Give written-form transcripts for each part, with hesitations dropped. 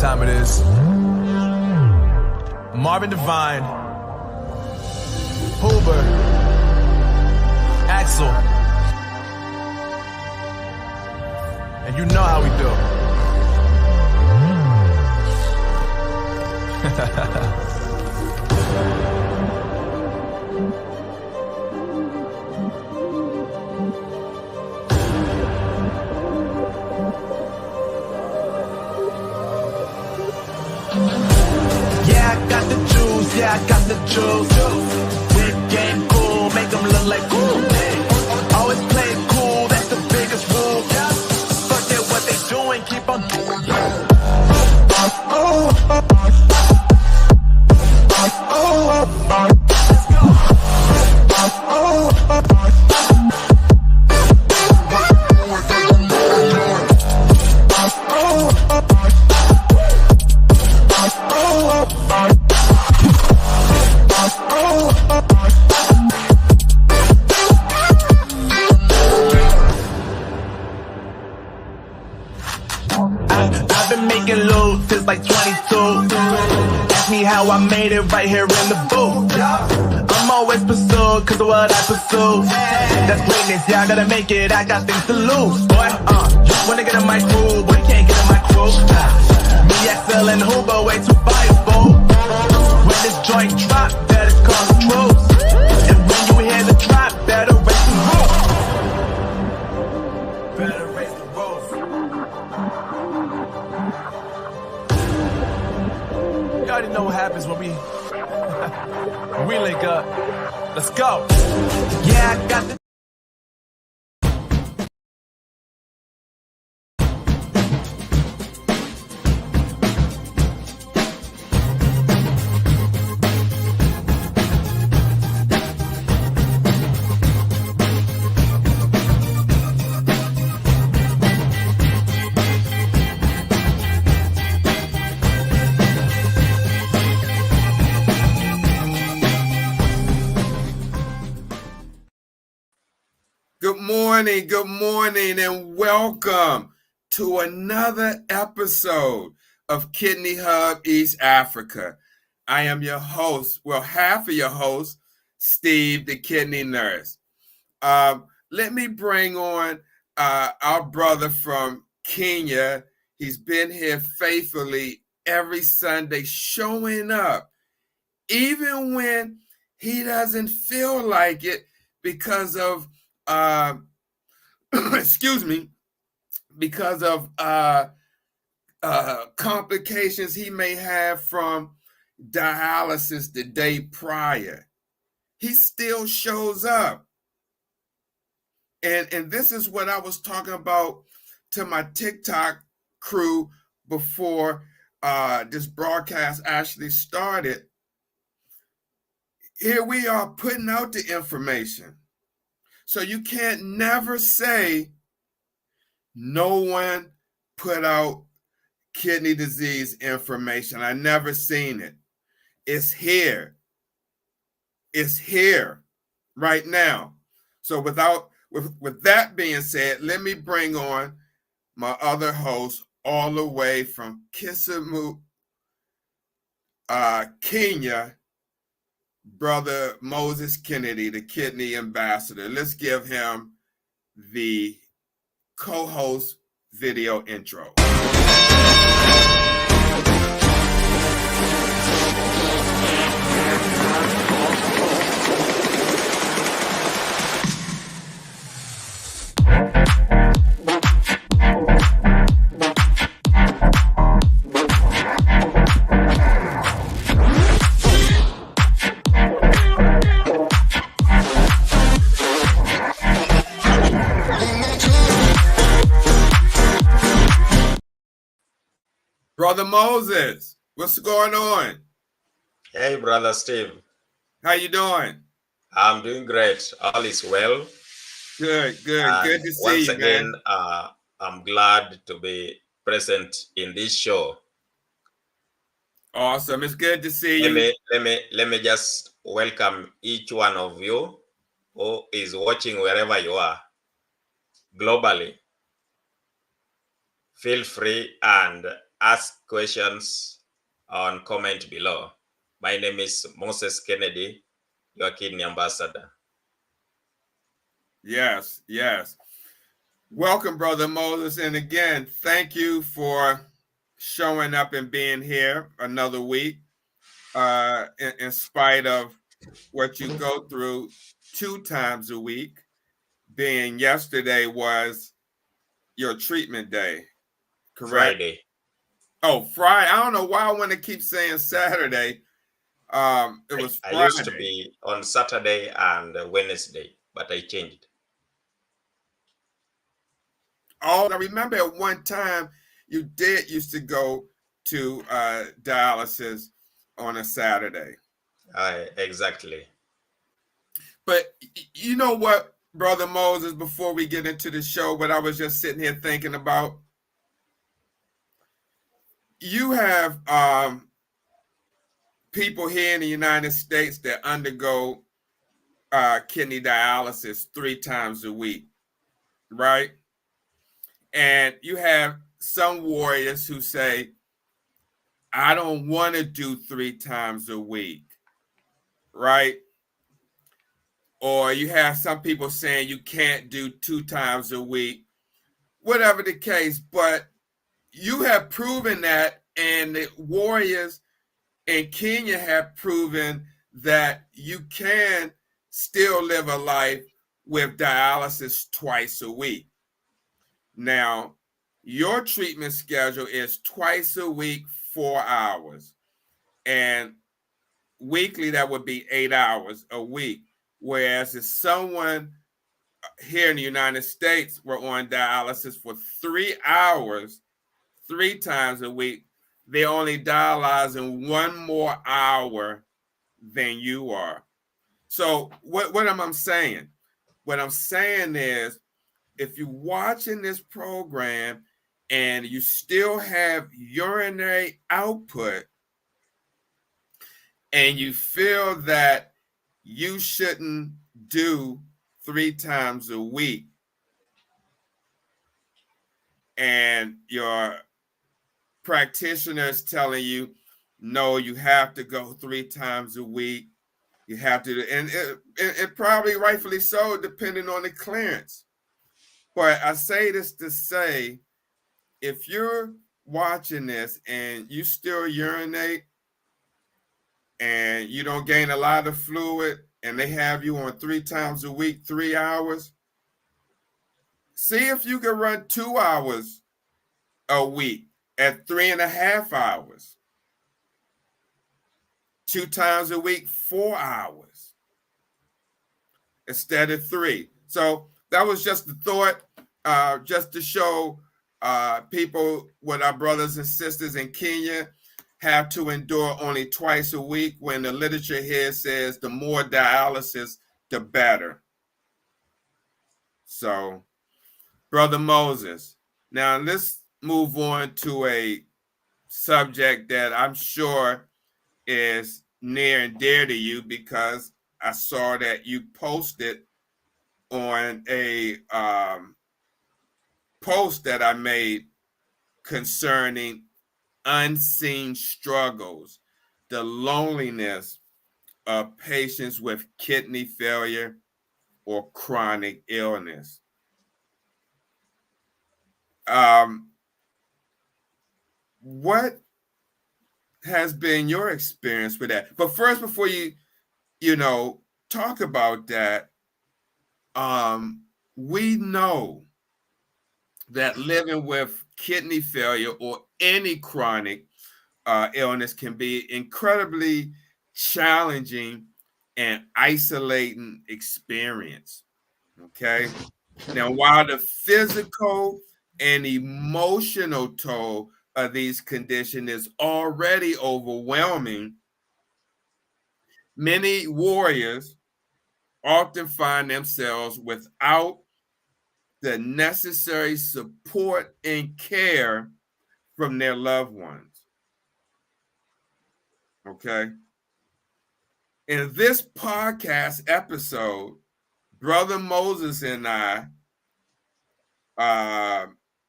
time it is. Marvin Devine, Huber, Axel, and you know how we do. Yeah, I got the juice. Big game cool, make them look like cool. Always play it cool, that's the biggest rule. Fuck it, what they doing, keep on doing. I've been making loot since like 22. Ask me how I made it right here in the booth. I'm always pursued cause of what I pursue. That's greatness, yeah, I gotta make it, I got things to lose. Boy, wanna get in my crew, but you can't get in my crew. Me, XL, and Huber, way too fireable. When this joint drop, better call the troops. And when you hear the drop, better raise the roof. Better raise the roof. You already know what happens when we link up. Let's go. Yeah, I got the Good morning, and welcome to another episode of Kidney Hub East Africa. I am your host, half of your host, Steve, the kidney nurse. Let me bring on our brother from Kenya. He's been here faithfully every Sunday, showing up, even when he doesn't feel like it because of because of complications he may have from dialysis the day prior. He still shows up. And this is what I was talking about to my TikTok crew before this broadcast actually started. Here we are putting out the information. So you can't never say no one put out kidney disease information. I never seen it. It's here. It's here right now. So with that being said, let me bring on my other host all the way from Kisumu, Kenya, Brother Moses Kennedy, the kidney ambassador. Let's give him the co-host video intro. Brother Moses, what's going on? Hey, Brother Steve. How you doing? I'm doing great. All is well. Good. Good to see once you, again, man. I'm glad to be present in this show. Awesome. It's good to see you. Let me just welcome each one of you who is watching wherever you are globally. Feel free and ask questions on comment below. My name is Moses Kennedy, your kidney ambassador. Yes, yes. Welcome, Brother Moses. And again, thank you for showing up and being here another week, in spite of what you go through 2 times a week, being yesterday was your treatment day, correct? Friday. Oh, Friday. I don't know why I want to keep saying Saturday. It was I Friday. used to be on Saturday and Wednesday, but I changed. Oh, I remember at one time you did used to go to dialysis on a Saturday. Exactly. But you know what, Brother Moses, before we get into the show, what I was just sitting here thinking about, you have people here in the United States that undergo kidney dialysis 3 times a week, right? And you have some warriors who say, I don't want to do 3 times a week, right? Or you have some people saying you can't do 2 times a week, whatever the case. But you have proven that, and the warriors in Kenya have proven that you can still live a life with dialysis twice a week. Now, your treatment schedule is twice a week, 4 hours. And weekly, that would be 8 hours a week. Whereas if someone here in the United States were on dialysis for 3 hours, 3 times a week, they're only dialyzing 1 more hour than you are. So what am I saying? What I'm saying is, if you're watching this program and you still have urinary output and you feel that you shouldn't do 3 times a week, and your practitioner is telling you, no, you have to go 3 times a week. You have to, and it probably rightfully so, depending on the clearance. But I say this to say, if you're watching this and you still urinate and you don't gain a lot of fluid and they have you on 3 times a week, 3 hours, see if you can run 2 hours a week at 3.5 hours. 2 times a week, 4 hours instead of 3. So that was just the thought, just to show people, what our brothers and sisters in Kenya have to endure only twice a week, when the literature here says the more dialysis, the better. So, Brother Moses, now let's move on to a subject that I'm sure is near and dear to you, because I saw that you posted on a post that I made concerning unseen struggles, the loneliness of patients with kidney failure or chronic illness. What has been your experience with that? But first, before you talk about that, we know that living with kidney failure or any chronic illness can be incredibly challenging and isolating experience. Okay. Now, while the physical and emotional toll of these conditions is already overwhelming, many warriors often find themselves without the necessary support and care from their loved ones. Okay. In this podcast episode, Brother Moses and I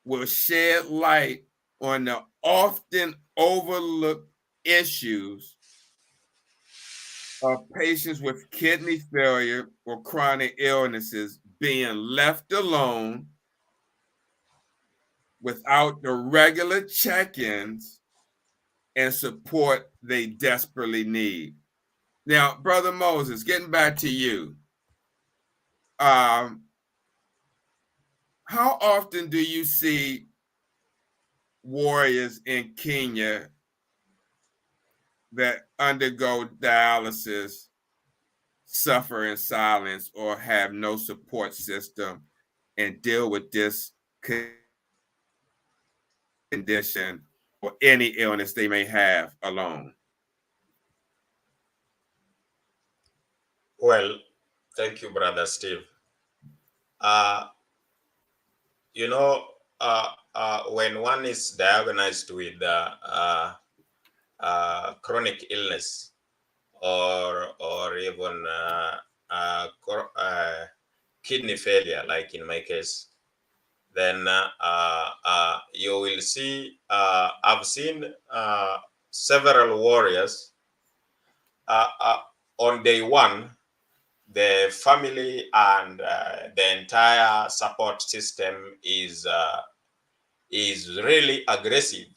will shed light on the often overlooked issues of patients with kidney failure or chronic illnesses being left alone without the regular check-ins and support they desperately need. Now, Brother Moses, getting back to you, how often do you see warriors in Kenya that undergo dialysis suffer in silence or have no support system and deal with this condition or any illness they may have alone? Well, thank you, Brother Steve. Uh, you know, when one is diagnosed with chronic illness or even kidney failure, like in my case, then you will see, I've seen several warriors on day one. The family and the entire support system is really aggressive,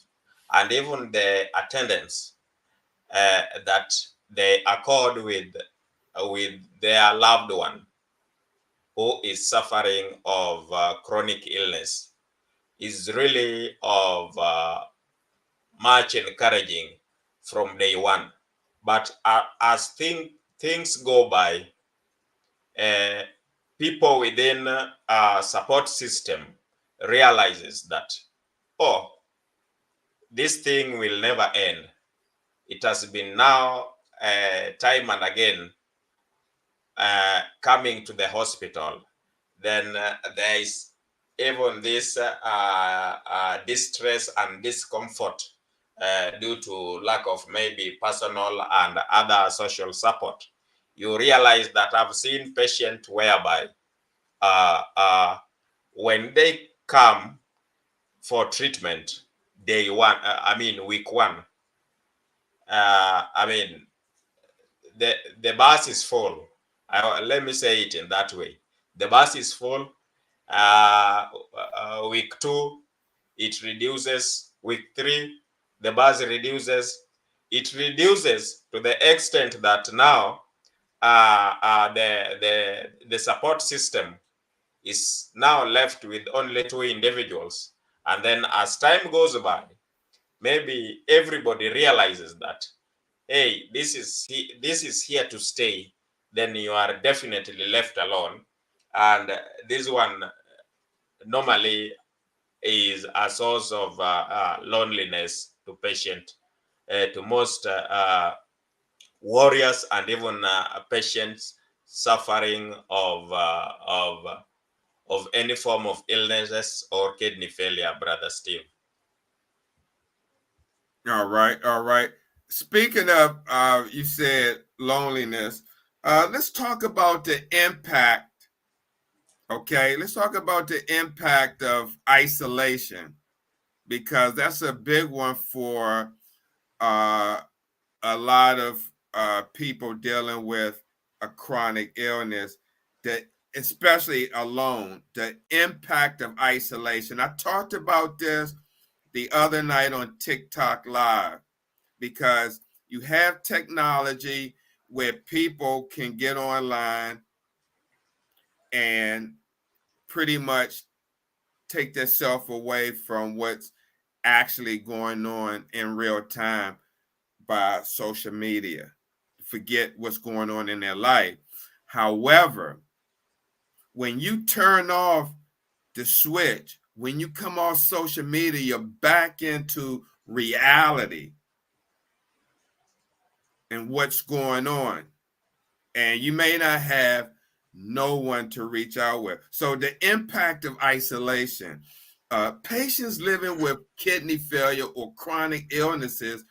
and even the attendance that they accord with their loved one who is suffering of chronic illness is really of much encouraging from day one. But as things go by, people within a support system realizes that, oh, this thing will never end. It has been now time and again coming to the hospital. Then there is even this distress and discomfort due to lack of maybe personal and other social support. You realize that I've seen patients whereby when they come for treatment day one, week one, the bus is full. Let me say it in that way. The bus is full. Week two, it reduces. Week three, the bus reduces. It reduces to the extent that now the support system is now left with only two individuals. And then as time goes by, maybe everybody realizes that, hey, this is here to stay. Then you are definitely left alone. And this one normally is a source of loneliness to patient, to most warriors and even patients suffering of any form of illnesses or kidney failure, Brother Steve. All right. Speaking of, you said loneliness. Let's talk about the impact. Okay, let's talk about the impact of isolation, because that's a big one for a lot of people dealing with a chronic illness, that especially alone, the impact of isolation. I talked about this the other night on TikTok Live, because you have technology where people can get online and pretty much take themselves away from what's actually going on in real time by social media, forget what's going on in their life. However, when you turn off the switch, when you come off social media, you're back into reality and what's going on. And you may not have no one to reach out with. So the impact of isolation, patients living with kidney failure or chronic illnesses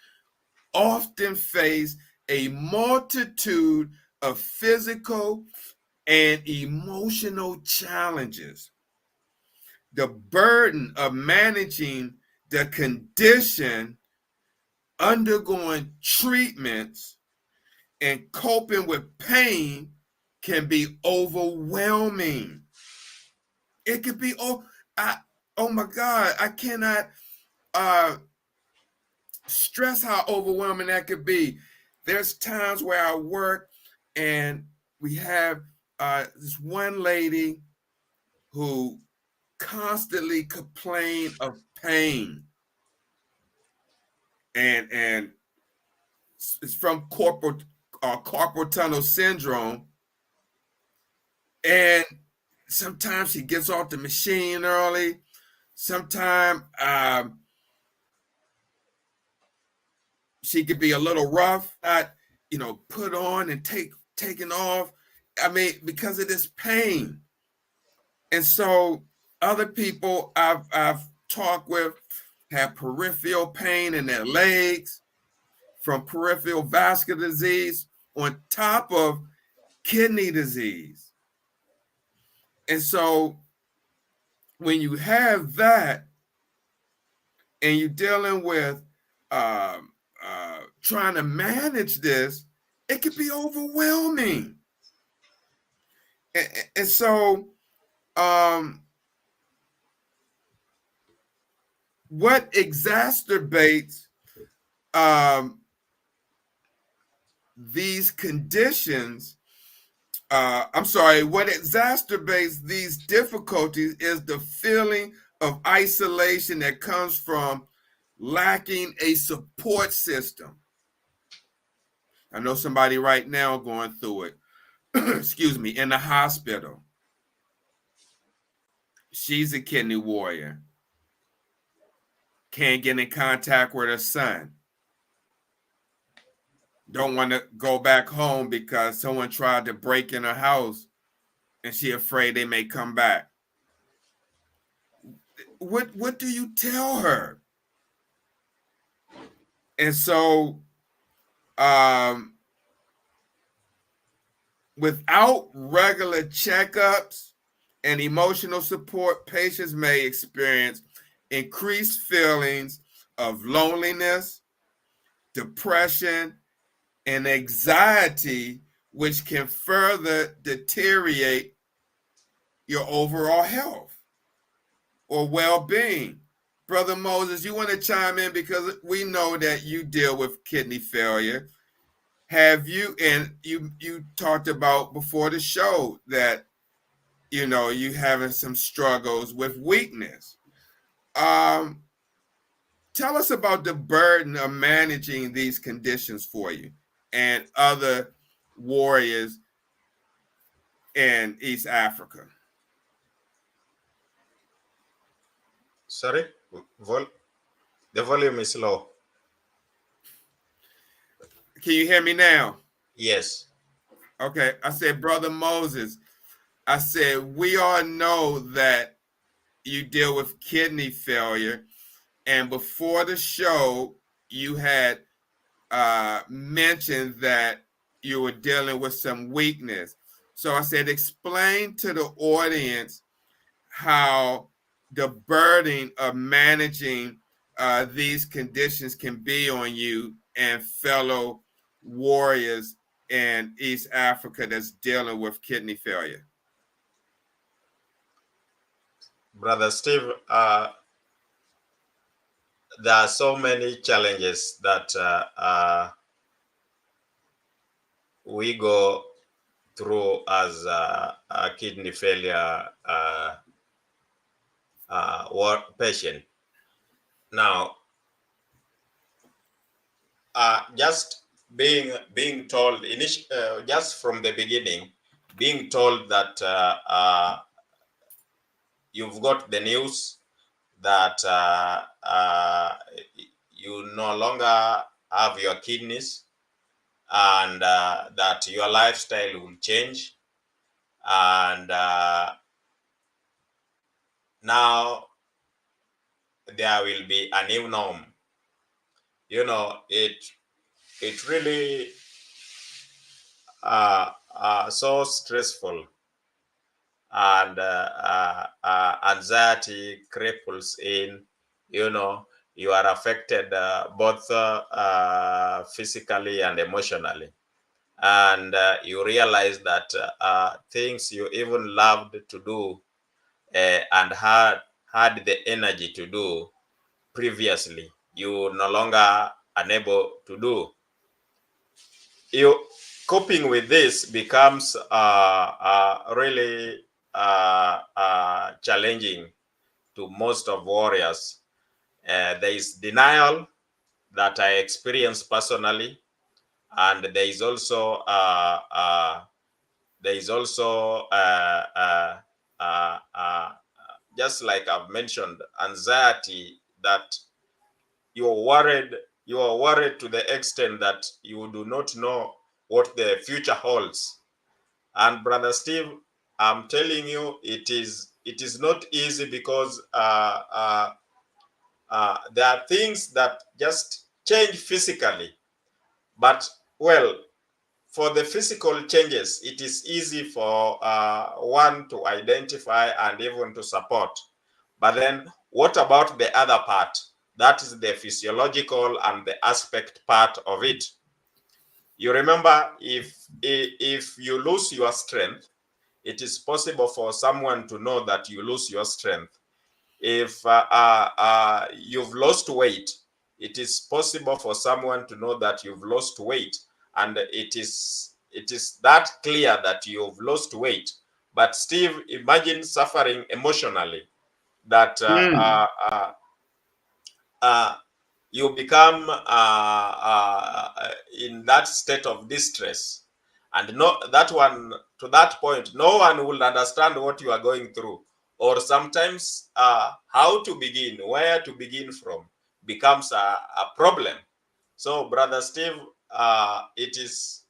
often face a multitude of physical and emotional challenges. The burden of managing the condition, undergoing treatments, and coping with pain can be overwhelming. It could be, oh my God, I cannot stress how overwhelming that could be. There's times where I work and we have this one lady who constantly complained of pain, and it's from carpal tunnel syndrome. And sometimes she gets off the machine early. Sometimes she could be a little rough, not, put on and taken off. I mean, because of this pain. And so other people I've talked with have peripheral pain in their legs from peripheral vascular disease on top of kidney disease. And so when you have that and you're dealing with trying to manage this, it can be overwhelming. And so what exacerbates these conditions, what exacerbates these difficulties is the feeling of isolation that comes from lacking a support system. I know somebody right now going through it, excuse me, in the hospital. She's a kidney warrior. Can't get in contact with her son. Don't want to go back home because someone tried to break in her house and she afraid they may come back. What do you tell her? And so without regular checkups and emotional support, patients may experience increased feelings of loneliness, depression, and anxiety, which can further deteriorate your overall health or well-being. Brother Moses, you want to chime in because we know that you deal with kidney failure. Have you, and you talked about before the show that, you having some struggles with weakness. Tell us about the burden of managing these conditions for you and other warriors in East Africa. Sorry, the volume is low. Can you hear me now? Yes. Okay. I said, Brother Moses, I said, we all know that you deal with kidney failure. And before the show, you had mentioned that you were dealing with some weakness. So I said, explain to the audience how the burden of managing these conditions can be on you and fellow warriors in East Africa that's dealing with kidney failure. Brother Steve, there are so many challenges that we go through as a kidney failure patient. Now, just being told just from the beginning, being told that you've got the news that you no longer have your kidneys and that your lifestyle will change, and now there will be a new norm. It really so stressful, and anxiety cripples in, you are affected both physically and emotionally. And you realize that things you even loved to do and had the energy to do previously, you no longer unable to do. You coping with this becomes really challenging to most of warriors. There is denial that I experience personally, and there is also just like I've mentioned, anxiety that you are worried to the extent that you do not know what the future holds. And Brother Steve, I'm telling you, it is not easy, because there are things that just change physically. But well, for the physical changes, it is easy for one to identify and even to support. But then what about the other part? That is the physiological and the aspect part of it. You remember, if you lose your strength, it is possible for someone to know that you lose your strength. If you've lost weight, it is possible for someone to know that you've lost weight, and it is that clear that you've lost weight. But Steve, imagine suffering emotionally, that you become in that state of distress, and no, that one, to that point, no one will understand what you are going through, or sometimes how to begin, where to begin from, becomes a problem. So Brother Steve, it is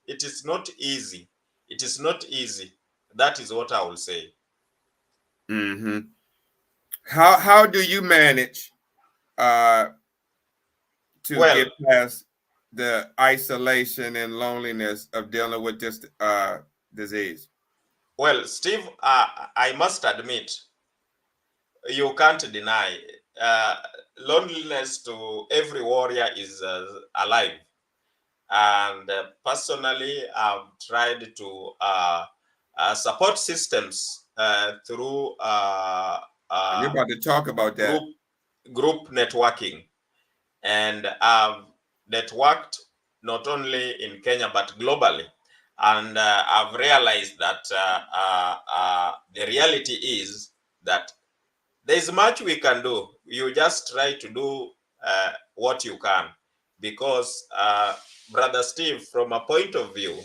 not easy. It is not easy. That is what I will say. Mm-hmm. How do you manage uh, to Well, get past the isolation and loneliness of dealing with this disease? Steve, I must admit, you can't deny, uh, loneliness to every warrior is alive. And personally, I've tried to support systems through You're about to talk about that. group networking. And I've networked not only in Kenya but globally. And I've realized that the reality is that there's much we can do. You just try to do what you can, because Brother Steve, from a point of view,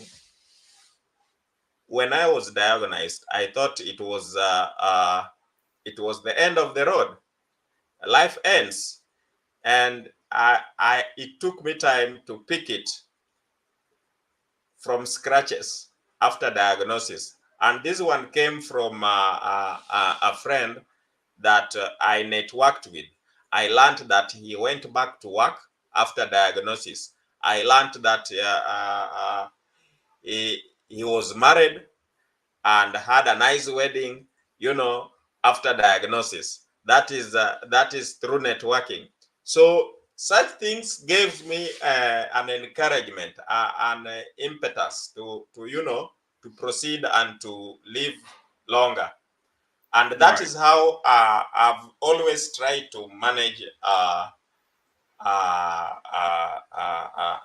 when I was diagnosed, I thought it was the end of the road. Life ends, and it took me time to pick it from scratches after diagnosis. And this one came from a friend that I networked with. I learned that he went back to work after diagnosis. I learned that he was married and had a nice wedding, after diagnosis. That is through networking. So such things gave me an encouragement, an impetus to proceed and to live longer. And that Right. is how I've always tried to manage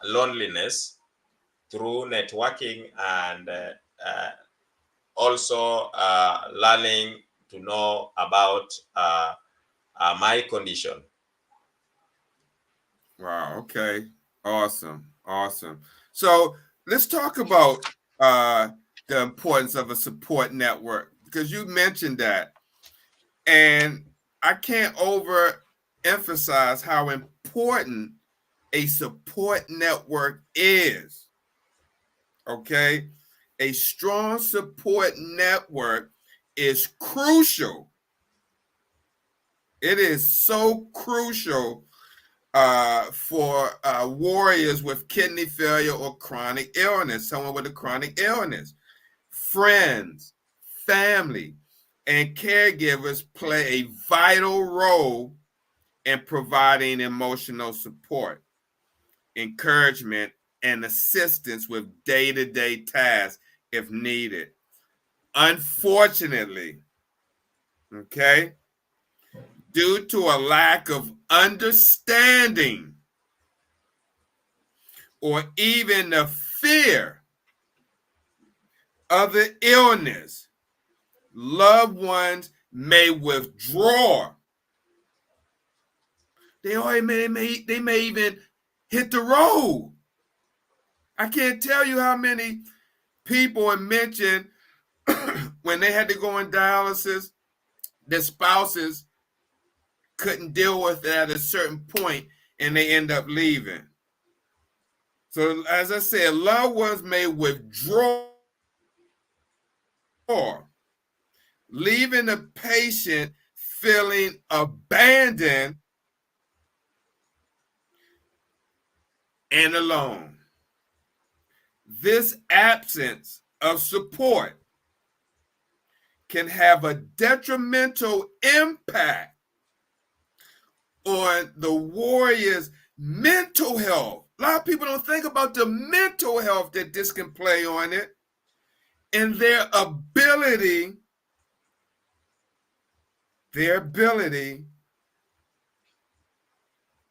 loneliness through networking, and also learning to know about my condition. Wow. Okay. Awesome. Awesome. So let's talk about uh, the importance of a support network, because you mentioned that, and I can't overemphasize how important a support network is. Okay. A strong support network is crucial. It is so crucial for warriors with kidney failure or chronic illness, someone with a chronic illness. Friends, family, and caregivers play a vital role and providing emotional support, encouragement, and assistance with day-to-day tasks if needed. Unfortunately, okay, due to a lack of understanding or even the fear of the illness, loved ones may withdraw. They may even hit the road. I can't tell you how many people have mentioned when they had to go on dialysis, their spouses couldn't deal with it at a certain point and they end up leaving. So as I said, loved ones may withdraw, leaving the patient feeling abandoned and alone. This absence of support can have a detrimental impact on the warrior's mental health. A lot of people don't think about the mental health that this can play on it and their ability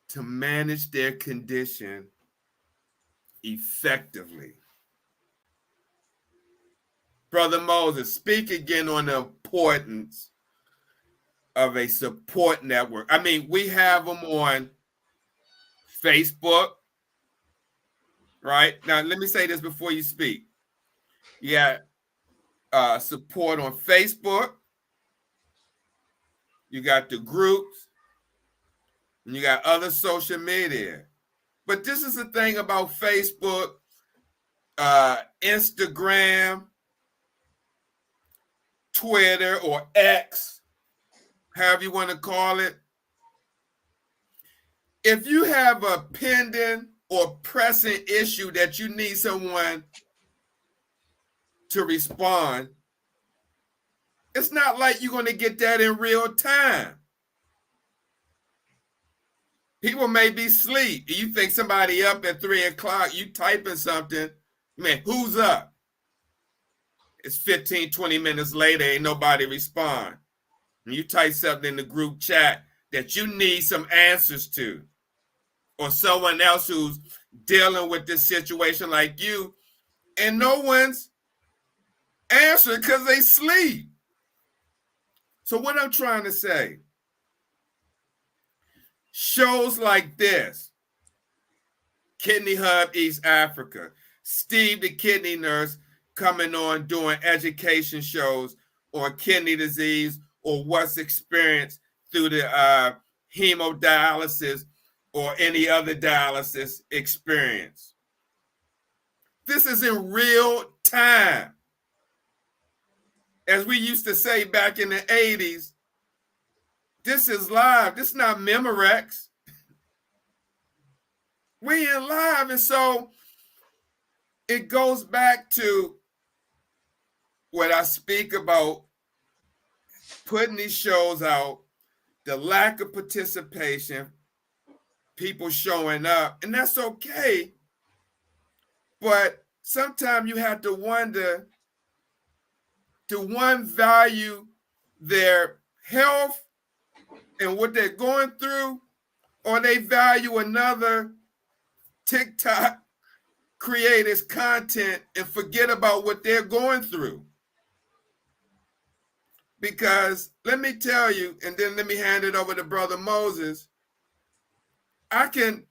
to manage their condition effectively. Brother Moses, speak again on the importance of a support network. I mean, we have them on Facebook, right? Now, let me say this before you speak. You got support on Facebook. You got the groups. And you got other social media. But this is the thing about Facebook, Instagram, Twitter, or X, however you want to call it. If you have a pending or pressing issue that you need someone to respond, it's not like you're going to get that in real time. People may be asleep. You think somebody up at 3 o'clock, you typing something, man, who's up? It's 15, 20 minutes later, ain't nobody respond. And you type something in the group chat that you need some answers to, or someone else who's dealing with this situation like you, and no one's answering because they sleep. So what I'm trying to say, shows like this, Kidney Hub East Africa, Steve the kidney nurse coming on doing education shows on kidney disease or what's experienced through the hemodialysis or any other dialysis experience. This is in real time. As we used to say back in the 80s, this is live. This is not Memorex. We in live. And so it goes back to what I speak about, putting these shows out, the lack of participation, people showing up, and that's okay. But sometimes you have to wonder, do one value their health and what they're going through, or they value another TikTok creators' content and forget about what they're going through? Because let me tell you, and then let me hand it over to Brother Moses, I can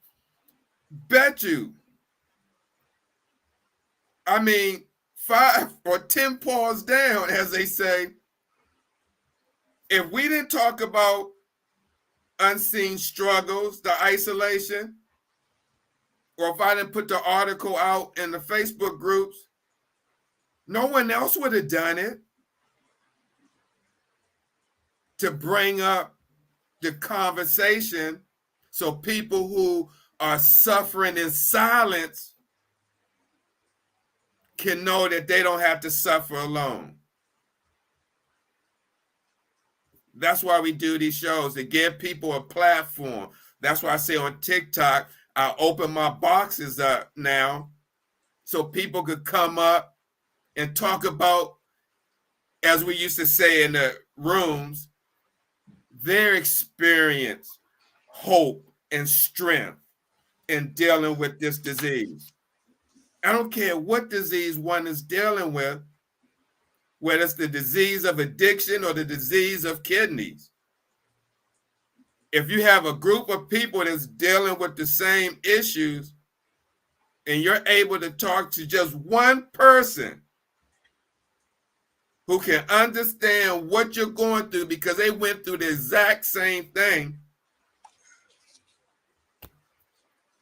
bet you, I mean, 5 or 10 paws down, as they say, if we didn't talk about unseen struggles, the isolation, or if I didn't put the article out in the Facebook groups, no one else would have done it to bring up the conversation so people who are suffering in silence can know that they don't have to suffer alone. That's why we do these shows, to give people a platform. That's why I say on TikTok, I open my boxes up now so people could come up and talk about, as we used to say in the rooms, their experience, hope, and strength in dealing with this disease. I don't care what disease one is dealing with, whether it's the disease of addiction or the disease of kidneys. If you have a group of people that's dealing with the same issues and you're able to talk to just one person who can understand what you're going through because they went through the exact same thing,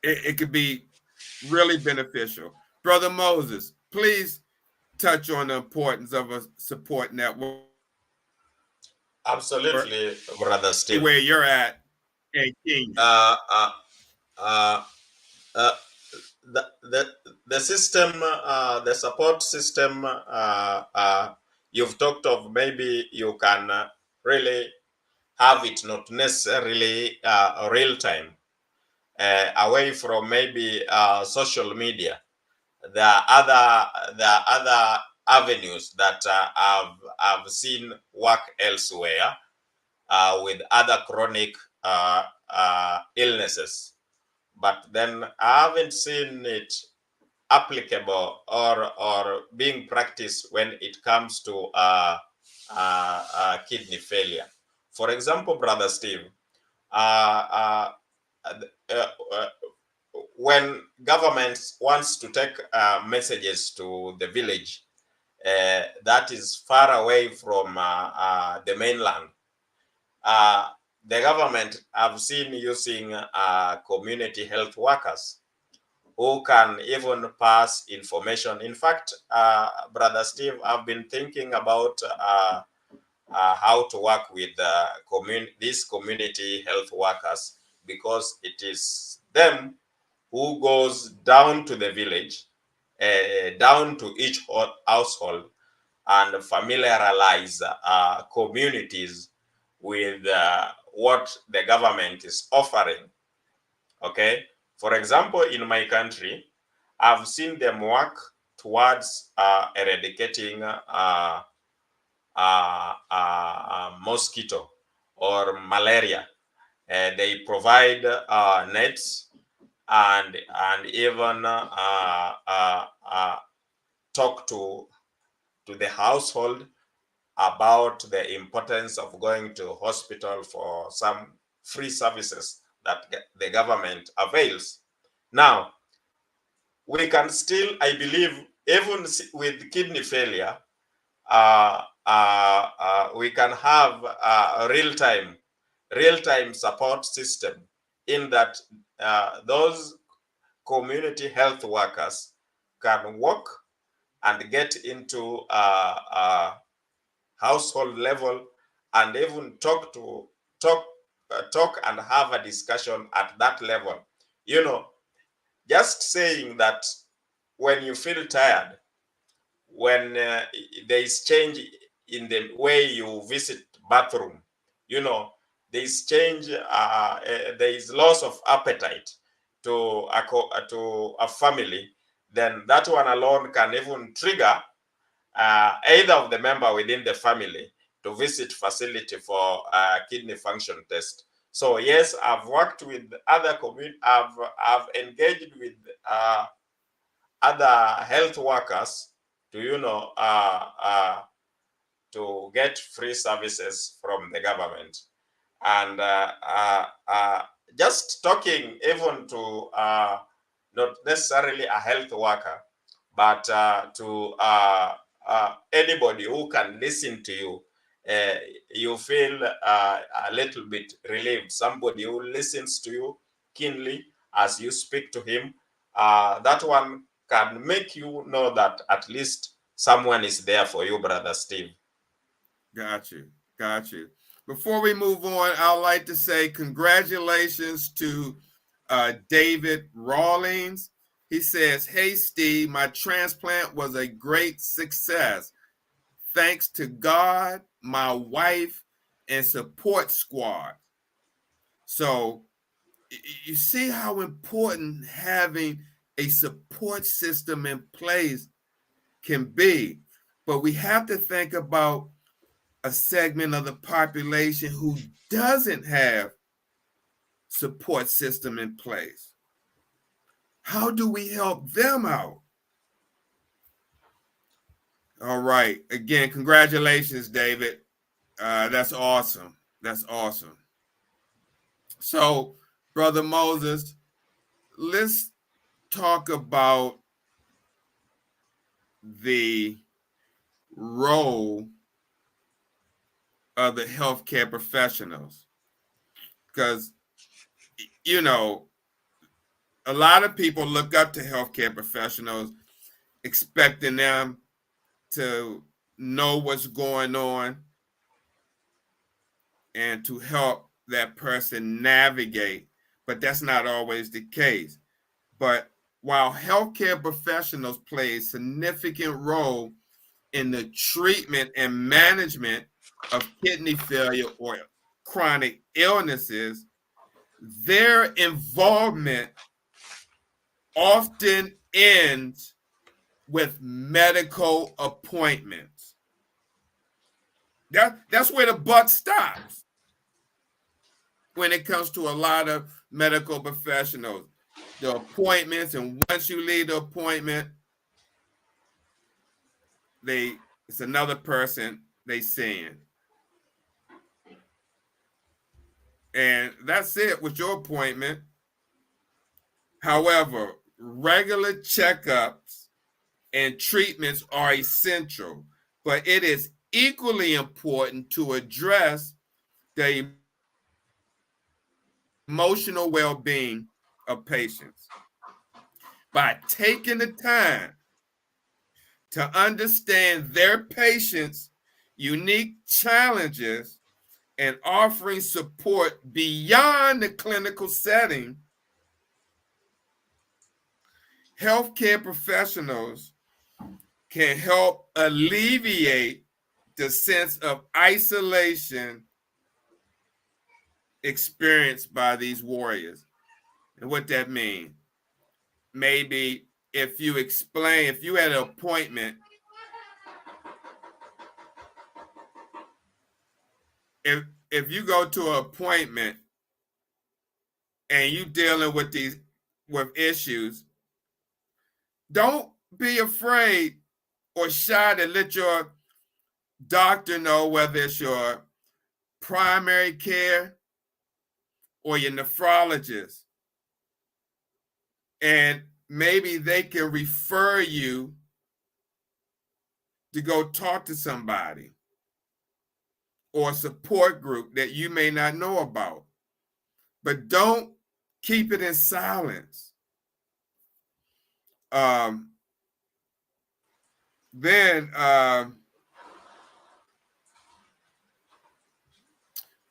it could be really beneficial. Brother Moses, please touch on the importance of a support network Absolutely, Brother Steve. where you're at in Kenya. Uh, uh, uh, uh, the the system, the support system, you've talked of, maybe you can really have it not necessarily real time, away from maybe social media. The other avenues that I've seen work elsewhere, with other chronic illnesses, but then I haven't seen it applicable or being practiced when it comes to kidney failure. For example, Brother Steve, uh, uh, uh, uh, when government wants to take messages to the village that is far away from the mainland, uh, the government have seen using community health workers who can even pass information. In fact, Brother Steve, I've been thinking about how to work with these community health workers, because it is them who goes down to the village, down to each household, and familiarize communities with what the government is offering. Okay, for example, in my country, I've seen them work towards eradicating mosquito or malaria. They provide nets and even talk to the household about the importance of going to hospital for some free services that the government avails. Now, we can still, I believe, even with kidney failure, we can have a real-time support system, in that those community health workers can work and get into household level and even talk talk and have a discussion at that level. You know, just saying that when you feel tired, when there is change in the way you visit bathroom, you know, there is change, there is loss of appetite to a family, then that one alone can even trigger either of the member within the family to visit facility for kidney function test. So yes, I've worked with other community. I've engaged with other health workers to to get free services from the government, and just talking even to not necessarily a health worker, but to anybody who can listen to you. You feel a little bit relieved. Somebody who listens to you keenly as you speak to him, that one can make you know that at least someone is there for you, Brother Steve. Got you. Got you. Before we move on, I'd like to say congratulations to David Rawlings. He says, "Hey, Steve, my transplant was a great success. Thanks to God, my wife, and support squad. So you see how important having a support system in place can be. But we have to think about a segment of the population who doesn't have support system in place. How do we help them out? All right. Again, congratulations, David. That's awesome. That's awesome. So, Brother Moses, let's talk about the role of the healthcare professionals. Because, you know, a lot of people look up to healthcare professionals, expecting them to know what's going on and to help that person navigate. But that's not always the case. But while healthcare professionals play a significant role in the treatment and management of kidney failure or chronic illnesses, their involvement often ends with medical appointments. That's where the buck stops when it comes to a lot of medical professionals. The appointments, and once you leave the appointment, it's another person they seeing. And that's it with your appointment. However, regular checkups and treatments are essential, but it is equally important to address the emotional well-being of patients. By taking the time to understand their patients' unique challenges and offering support beyond the clinical setting, healthcare professionals can help alleviate the sense of isolation experienced by these warriors. And what that means, maybe if you had an appointment, if you go to an appointment and you dealing with issues, don't be afraid or shy to let your doctor know, whether it's your primary care or your nephrologist, and maybe they can refer you to go talk to somebody or a support group that you may not know about. But don't keep it in silence.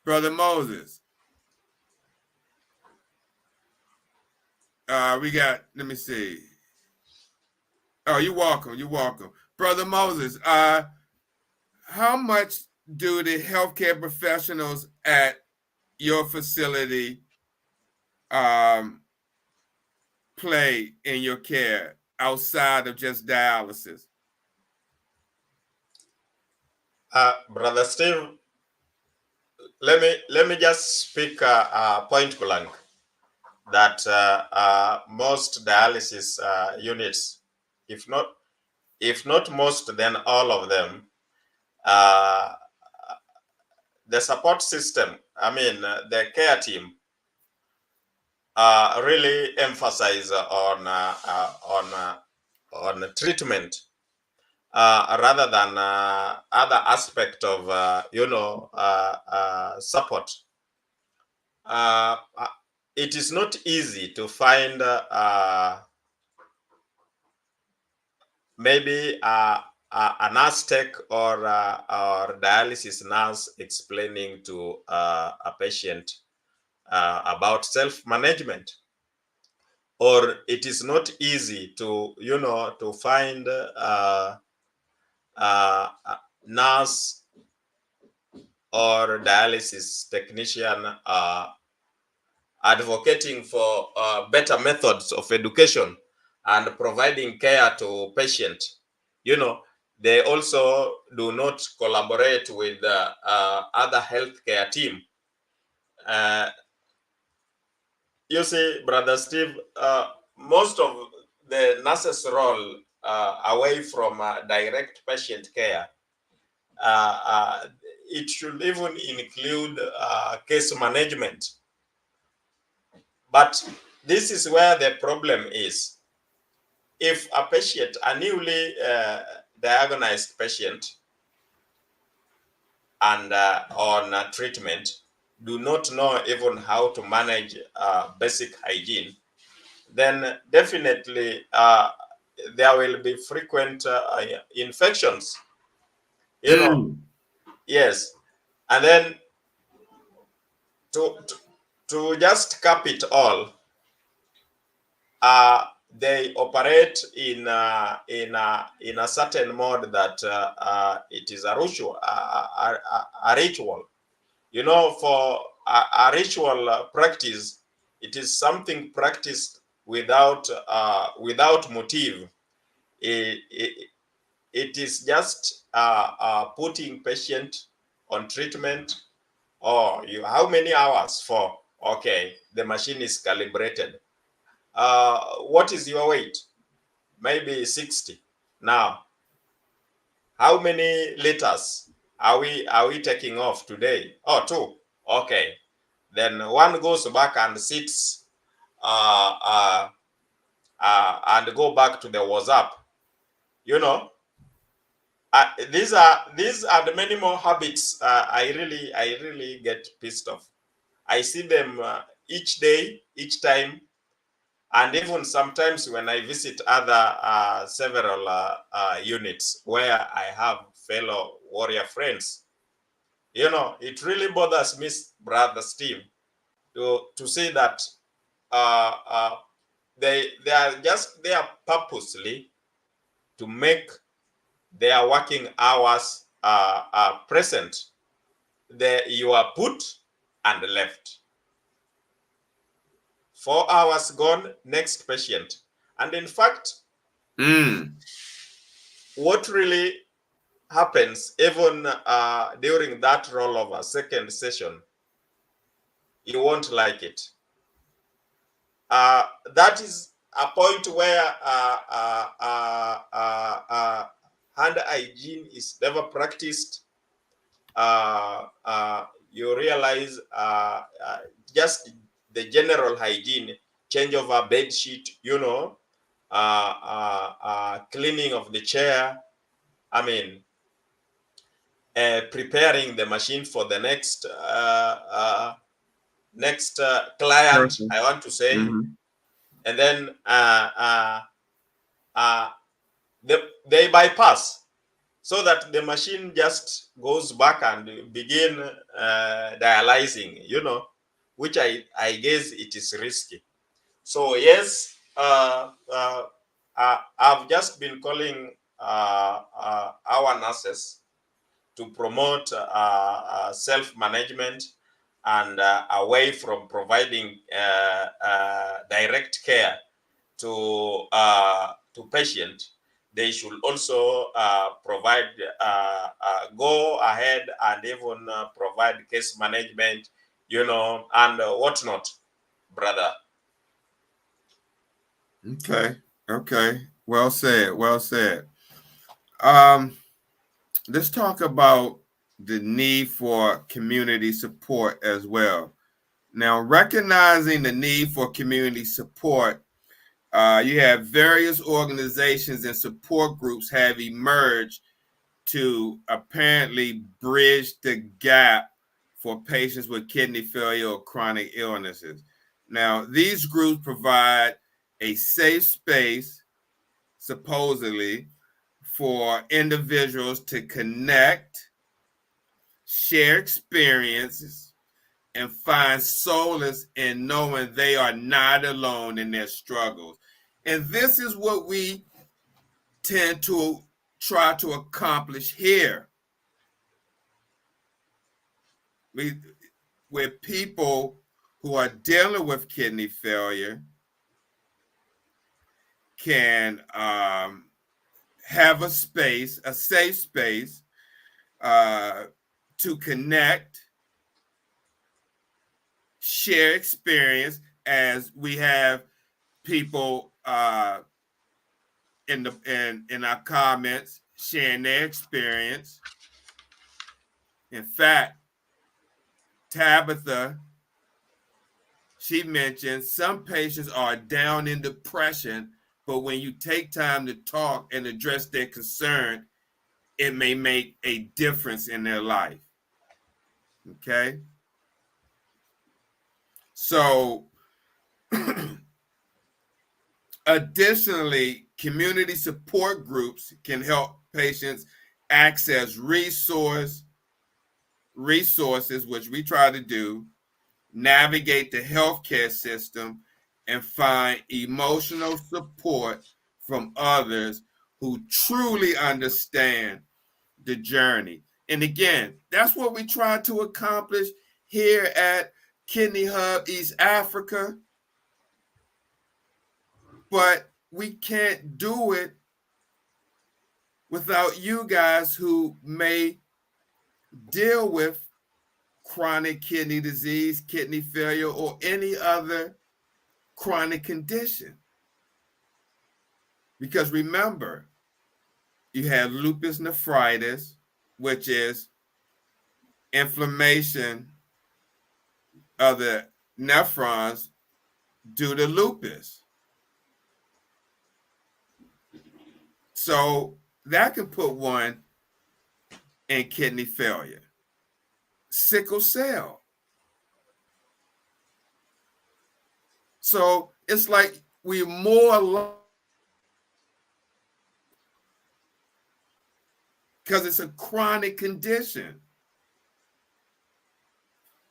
Brother Moses, we got, let me see. Oh, you're welcome. You're welcome. Brother Moses, how much do the healthcare professionals at your facility play in your care outside of just dialysis? Brother Steve, let me just speak point blank that most dialysis units, if not most, then all of them, the support system, I mean, the care team, really emphasize on treatment rather than other aspect of support. It is not easy to find maybe an Aztec or dialysis nurse explaining to a patient about self-management, or it is not easy to to find a nurse or dialysis technician advocating for better methods of education and providing care to patient, they also do not collaborate with other healthcare team. You see, Brother Steve, most of the nurses' role away from direct patient care, it should even include case management. But this is where the problem is. If a patient, a newly diagnosed patient, and on treatment, do not know even how to manage basic hygiene, then definitely there will be frequent infections. Yes, and then to just cap it all, they operate in a certain mode that it is a ritual, a ritual. For a ritual practice, it is something practiced without motive. It is just putting patient on treatment. Or how many hours for? Okay, the machine is calibrated. What is your weight? Maybe 60. Now, how many liters are we taking off today? Oh, 2. Okay. Then one goes back and sits and go back to the WhatsApp. These are the many more habits. I really get pissed off. I see them each day, each time. And even sometimes when I visit other several units where I have fellow warrior friends, it really bothers me, Brother Steve, to see that they are just there purposely to make their working hours present. You are put and left. 4 hours gone, next patient. And in fact, what really happens even during that rollover second session, you won't like it. That is a point where hand hygiene is never practiced. You realize just the general hygiene, change of a bed sheet, cleaning of the chair. I mean, preparing the machine for the next client, Person. I want to say. And then they bypass, so that the machine just goes back and begin dialyzing, which I guess it is risky. So yes, I've just been calling our nurses to promote self-management and away from providing direct care to patient. They should also provide, go ahead and even provide case management, and whatnot, brother. Okay. Well said. Let's talk about the need for community support as well. Now, recognizing the need for community support, you have various organizations and support groups have emerged to apparently bridge the gap for patients with kidney failure or chronic illnesses. Now, these groups provide a safe space, supposedly, for individuals to connect, share experiences, and find solace in knowing they are not alone in their struggles. And this is what we tend to try to accomplish here. where people who are dealing with kidney failure can have a space, a safe space to connect, share experience, as we have people in our comments sharing their experience. In fact, Tabitha, she mentioned some patients are down in depression, but when you take time to talk and address their concern, it may make a difference in their life. Okay? So, additionally, community support groups can help patients access resources, which we try to do, navigate the healthcare system, and find emotional support from others who truly understand the journey. And again, that's what we try to accomplish here at Kidney Hub East Africa. But we can't do it without you guys who may deal with chronic kidney disease, kidney failure, or any other chronic condition. Because remember, you have lupus nephritis, which is inflammation of the nephrons due to lupus. So that can put one in kidney failure. Sickle cell. So it's like we're more because it's a chronic condition.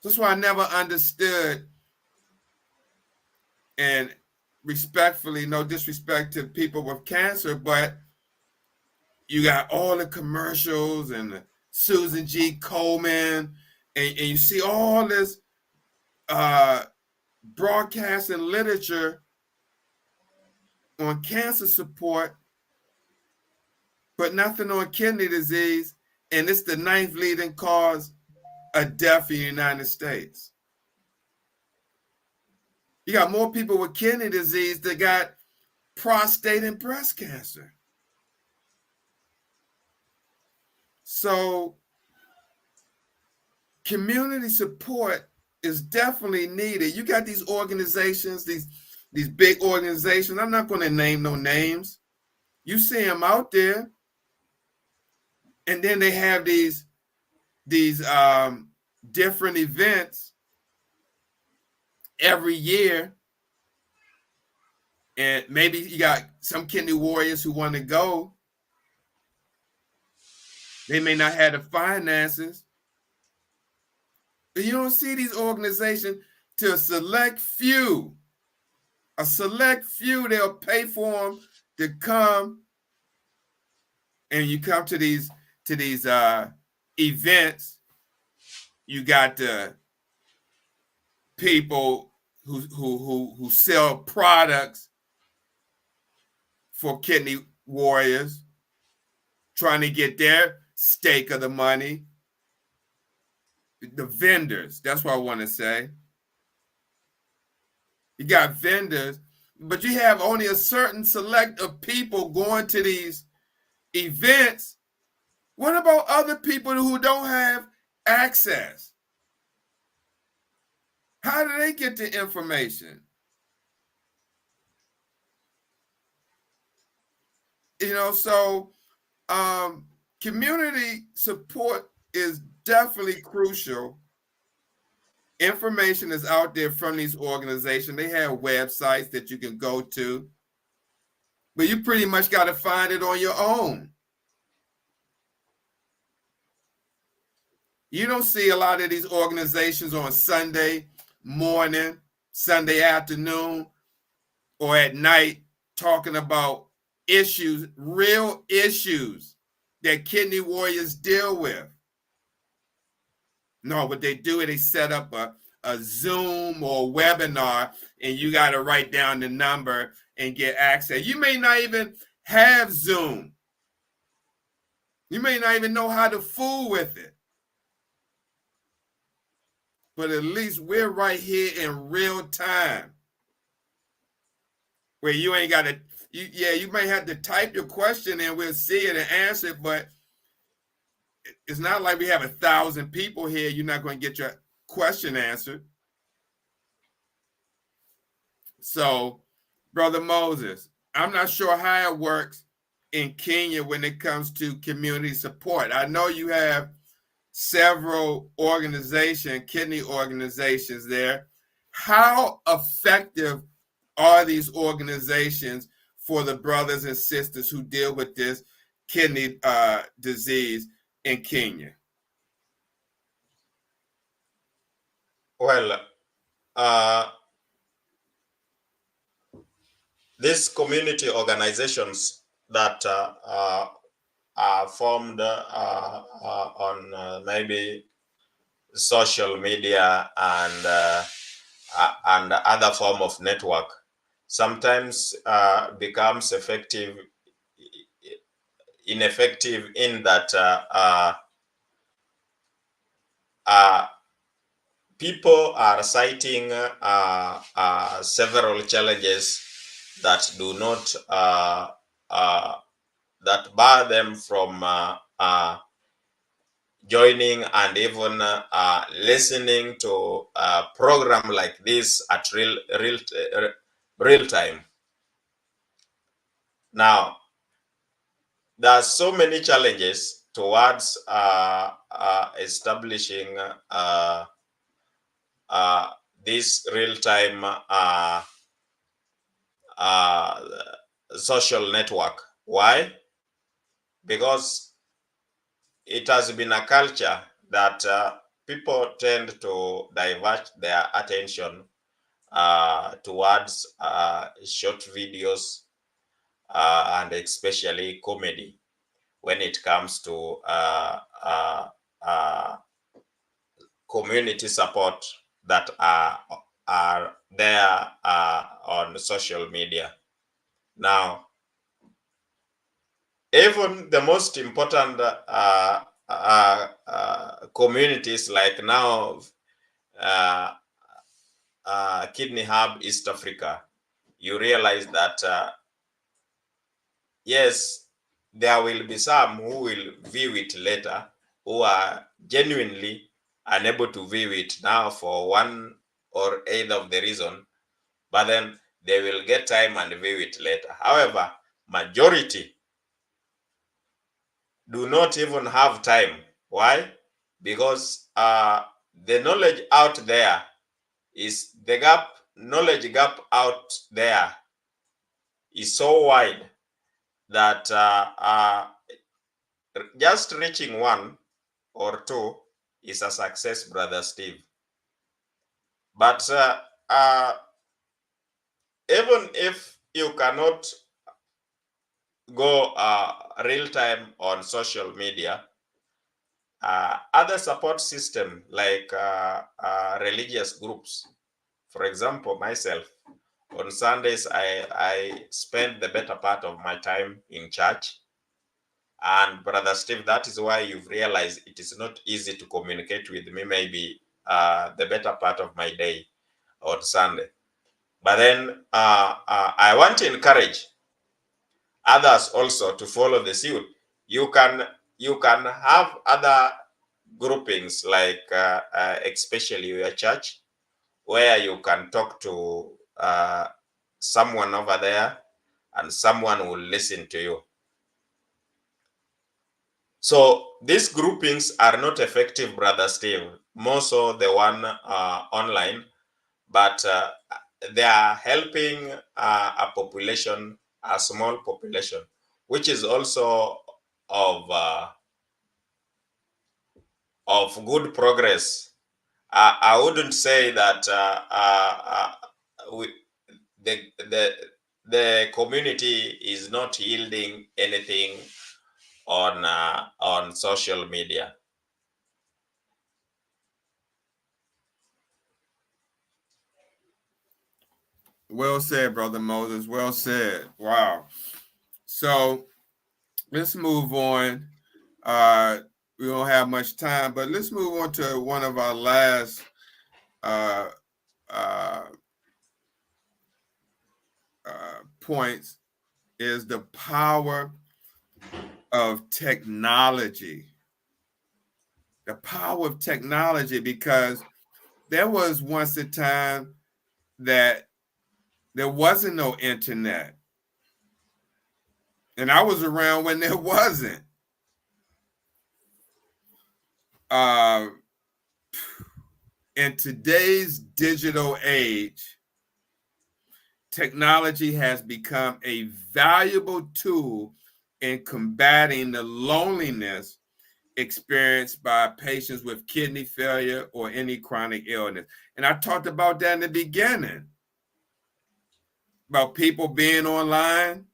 That's why I never understood, and respectfully, no disrespect to people with cancer, but you got all the commercials and the Susan G. Komen, and you see all this broadcast and literature on cancer support, but nothing on kidney disease, and it's the 9th leading cause of death in the United States. You got more people with kidney disease that got prostate and breast cancer. So community support is definitely needed. You got these organizations, these big organizations. I'm not going to name no names. You see them out there, and then they have these different events every year, and maybe you got some kidney warriors who want to go. They may not have the finances. But you don't see these organizations to a select few. A select few, they'll pay for them to come, and you come to these events. You got the people who sell products for kidney warriors, trying to get their stake of the money. The vendors, that's what I want to say. You got vendors, but you have only a certain select of people going to these events. What about other people who don't have access? How do they get the information? You know, so community support is definitely crucial. Information is out there from these organizations. They have websites that you can go to, but you pretty much got to find it on your own. You don't see a lot of these organizations on Sunday morning, Sunday afternoon, or at night talking about issues, real issues that kidney warriors deal with. No, what they do is they set up a Zoom or a webinar, and you got to write down the number and get access. You may not even have Zoom. You may not even know how to fool with it. But at least we're right here in real time, where you ain't got to, you may have to type your question and we'll see it and answer it, but it's not like we have 1,000 people here. You're not going to get your question answered. So, Brother Moses, I'm not sure how it works in Kenya when it comes to community support. I know you have several kidney organizations there. How effective are these organizations for the brothers and sisters who deal with this kidney disease in Kenya? Well, these community organizations that are formed on maybe social media and other form of network sometimes becomes ineffective in that people are citing several challenges that do not that bar them from joining and even listening to a program like this at real time. Now, there are so many challenges towards establishing this real-time social network. Why? Because it has been a culture that people tend to divert their attention towards short videos and especially comedy when it comes to community support that are there on social media. Now, even the most important communities like now Kidney Hub East Africa, you realize that yes, there will be some who will view it later, who are genuinely unable to view it now for one or either of the reason, but then they will get time and view it later. However, majority do not even have time. Why? Because the knowledge out there is knowledge gap out there is so wide that just reaching one or two is a success, Brother Steve. But even if you cannot go real time on social media, other support system like religious groups, for example, myself, on Sundays, I spend the better part of my time in church. And Brother Steve, that is why you've realized it is not easy to communicate with me maybe the better part of my day on Sunday. But then I want to encourage others also to follow the suit. You can have other groupings like especially your church, where you can talk to someone over there and someone will listen to you. So these groupings are not effective, Brother Steve, more so the one online, but they are helping a population, a small population, which is also of good progress. I wouldn't say that the community is not yielding anything on social media. Well said, Brother Moses. Well said. Wow. So let's move on. We don't have much time, but let's move on to one of our last points is the power of technology. The power of technology, because there was once a time that there wasn't no internet. And I was around when there wasn't. In today's digital age, technology has become a valuable tool in combating the loneliness experienced by patients with kidney failure or any chronic illness. And I talked about that in the beginning, about people being online.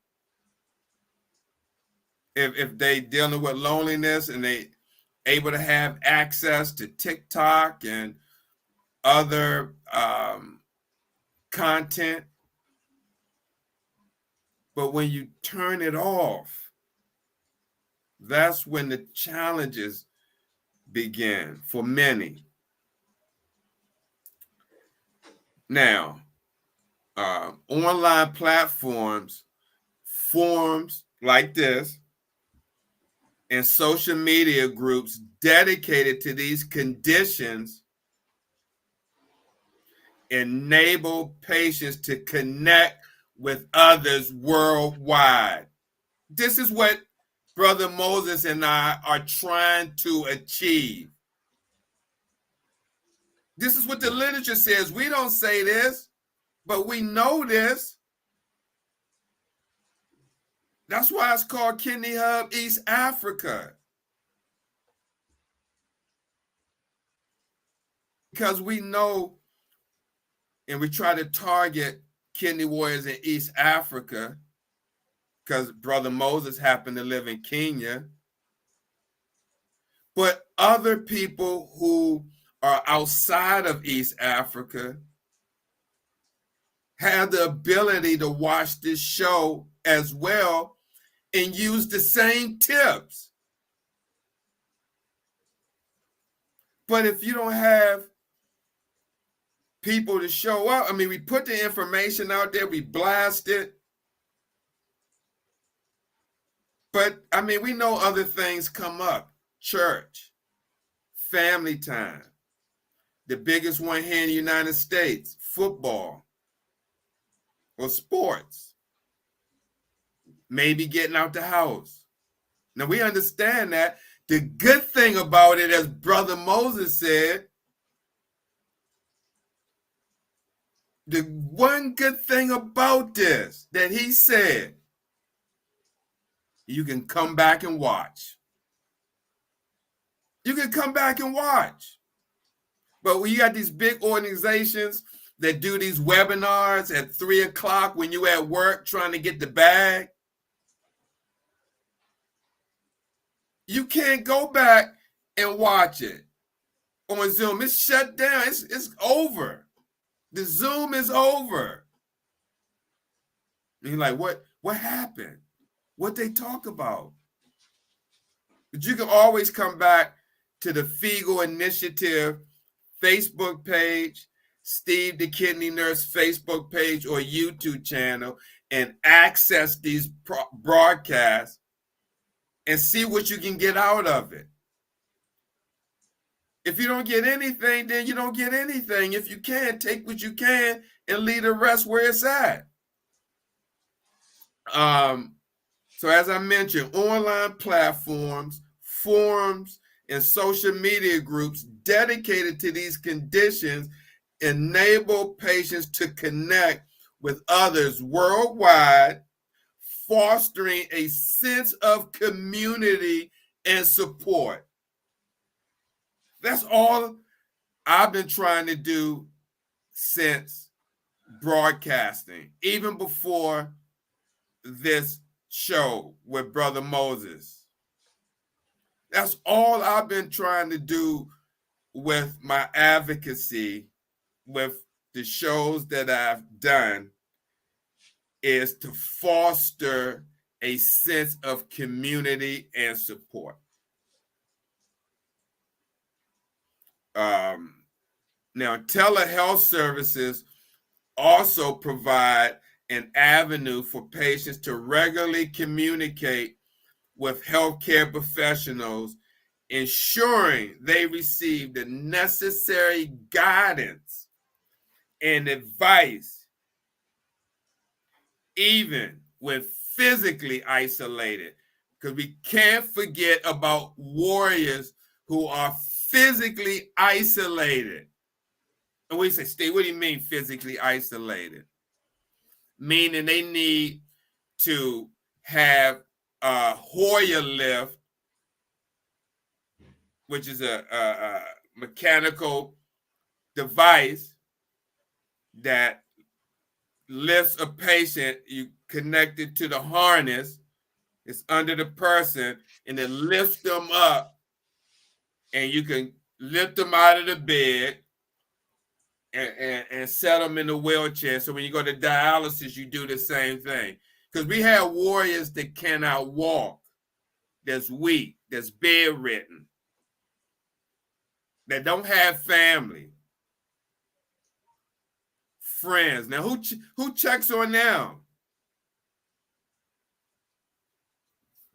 If they dealing with loneliness and they able to have access to TikTok and other content. But when you turn it off, that's when the challenges begin for many. Now, online platforms, forums like this, and social media groups dedicated to these conditions enable patients to connect with others worldwide. This is what Brother Moses and I are trying to achieve. This is what the literature says. We don't say this, but we know this. That's why it's called Kidney Hub East Africa. Because we know and we try to target kidney warriors in East Africa because Brother Moses happened to live in Kenya. But other people who are outside of East Africa have the ability to watch this show as well and use the same tips. But if you don't have people to show up, I mean, we put the information out there, we blast it. But I mean, we know other things come up. Church, family time, the biggest one here in the United States, football or sports, maybe getting out the house. Now we understand that. The good thing about it, as Brother Moses said, the one good thing about this that he said, you can come back and watch. You can come back and watch. But when you got these big organizations that do these webinars at 3 o'clock when you at work trying to get the bag, you can't go back and watch it on Zoom. It's shut down. It's over. The Zoom is over. And you're like, what happened? What they talk about? But you can always come back to the Figo Initiative Facebook page, Steve the Kidney Nurse Facebook page or YouTube channel and access these broadcasts and see what you can get out of it. If you don't get anything, then you don't get anything. If you can, take what you can and leave the rest where it's at. So as I mentioned, online platforms, forums, and social media groups dedicated to these conditions enable patients to connect with others worldwide, fostering a sense of community and support. That's all I've been trying to do since broadcasting, even before this show with Brother Moses. That's all I've been trying to do with my advocacy, with the shows that I've done is to foster a sense of community and support. Now, telehealth services also provide an avenue for patients to regularly communicate with healthcare professionals, ensuring they receive the necessary guidance and advice, even when physically isolated. Because we can't forget about warriors who are physically isolated. And we say, Steve, what do you mean physically isolated? Meaning they need to have a Hoyer lift, which is a mechanical device that lifts a patient. You connect it to the harness, it's under the person, and it lifts them up, and you can lift them out of the bed and set them in the wheelchair. So when you go to dialysis, you do the same thing. Because we have warriors that cannot walk, that's weak, that's bedridden, that don't have family, friends. Now, who checks on them?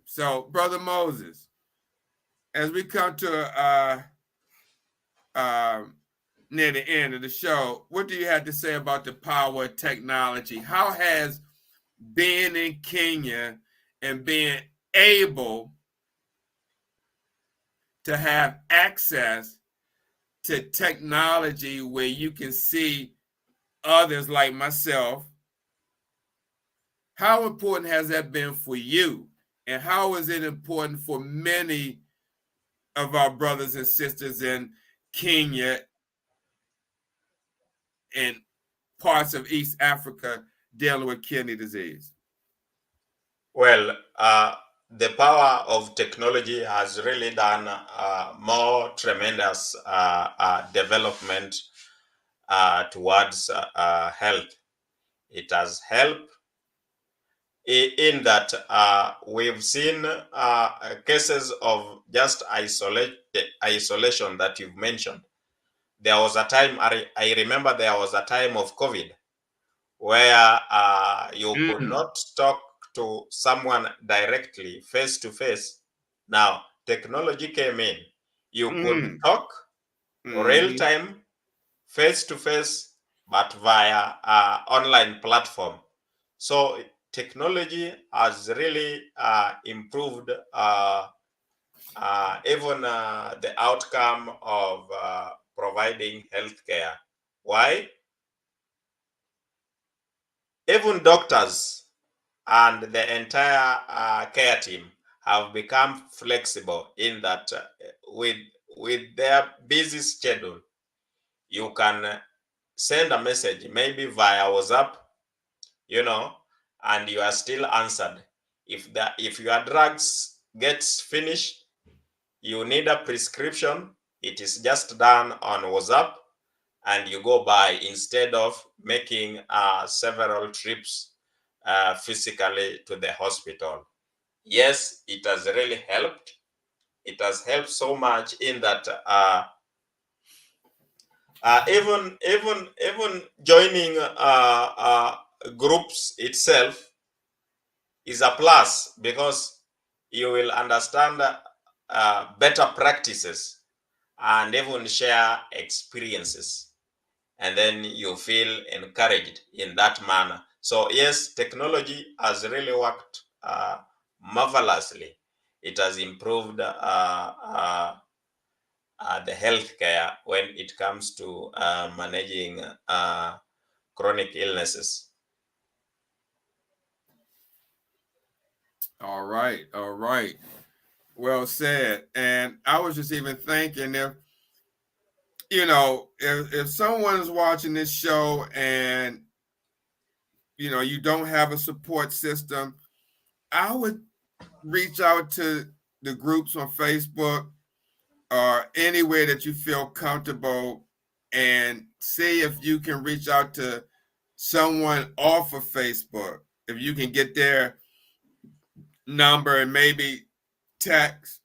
So, Brother Moses, as we come to near the end of the show, what do you have to say about the power of technology? How has being in Kenya and being able to have access to technology where you can see others like myself, how important has that been for you? And how is it important for many of our brothers and sisters in Kenya and parts of East Africa dealing with kidney disease? Well, the power of technology has really done more tremendous development towards health. It has helped in that we've seen cases of just isolation that you've mentioned. There was a time, I remember there was a time of COVID where you could not talk to someone directly, face to face. Now, technology came in. You could talk real time, face to face, but via online platform. So technology has really improved even the outcome of providing healthcare. Why? Even doctors and the entire care team have become flexible in that with their busy schedule, you can send a message maybe via WhatsApp, and you are still answered. If your drugs gets finished, you need a prescription, it is just done on WhatsApp, and you go by instead of making several trips physically to the hospital. Yes, it has really helped. It has helped so much in that even joining groups itself is a plus, because you will understand better practices and even share experiences, and then you feel encouraged in that manner. So yes, technology has really worked marvelously. It has improved the healthcare when it comes to managing chronic illnesses. All right. Well said. And I was just even thinking, if someone is watching this show and you don't have a support system, I would reach out to the groups on Facebook or anywhere that you feel comfortable, and see if you can reach out to someone off of Facebook. if you can get their number and maybe text.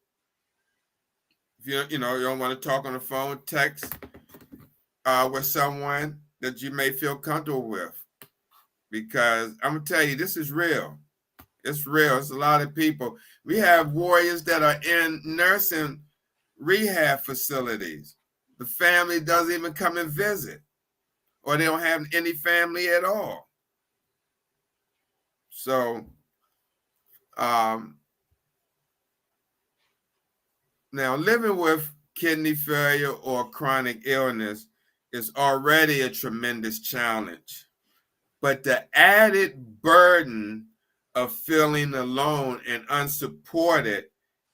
If you don't want to talk on the phone, text with someone that you may feel comfortable with. Because I'm gonna tell you, this is real. It's real. It's a lot of people. We have warriors that are in nursing rehab facilities. The family doesn't even come and visit, or they don't have any family at all. So now living with kidney failure or chronic illness is already a tremendous challenge. But the added burden of feeling alone and unsupported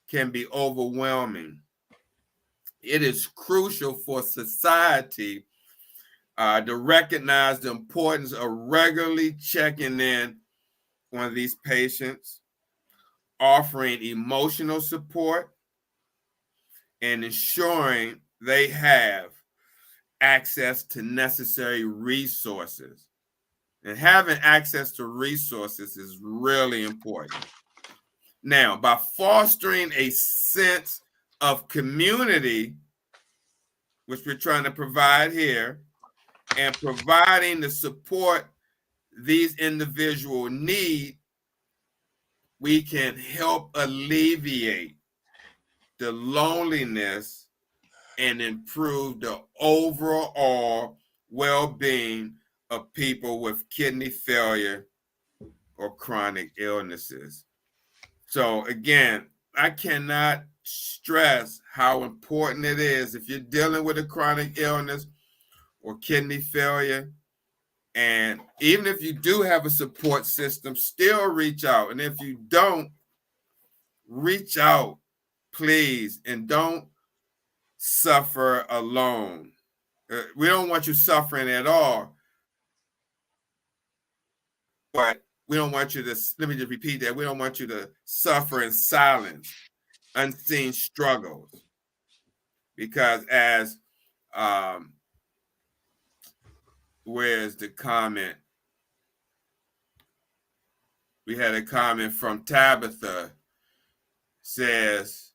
can be overwhelming. It is crucial for society to recognize the importance of regularly checking in on these patients, offering emotional support, and ensuring they have access to necessary resources. And having access to resources is really important. Now, by fostering a sense of community, which we're trying to provide here, and providing the support these individuals need, we can help alleviate the loneliness and improve the overall well-being of people with kidney failure or chronic illnesses. So again, I cannot stress how important it is if you're dealing with a chronic illness or kidney failure. And even if you do have a support system, still reach out. And if you don't, reach out, please, and don't suffer alone. We don't want you suffering at all, but we don't want you to, let me just repeat that, we don't want you to suffer in silence, unseen struggles. Because as, where's the comment? We had a comment from Tabitha, says,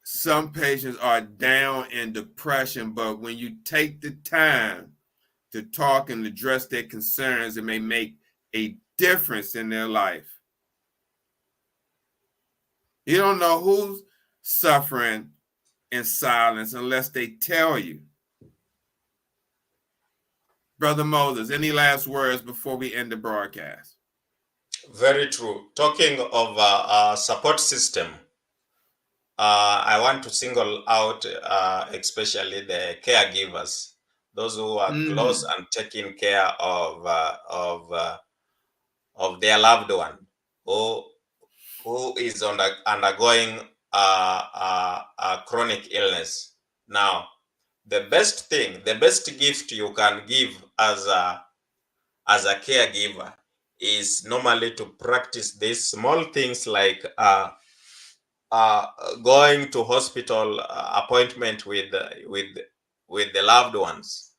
some patients are down in depression, but when you take the time to talk and address their concerns, it may make a difference in their life. You don't know who's suffering in silence unless they tell you. Brother Moses, any last words before we end the broadcast? Very true. Talking of support system, I want to single out especially the caregivers, those who are close and taking care of their loved one who is undergoing a chronic illness. Now, the best gift you can give as a caregiver is normally to practice these small things like going to hospital appointment with the loved ones.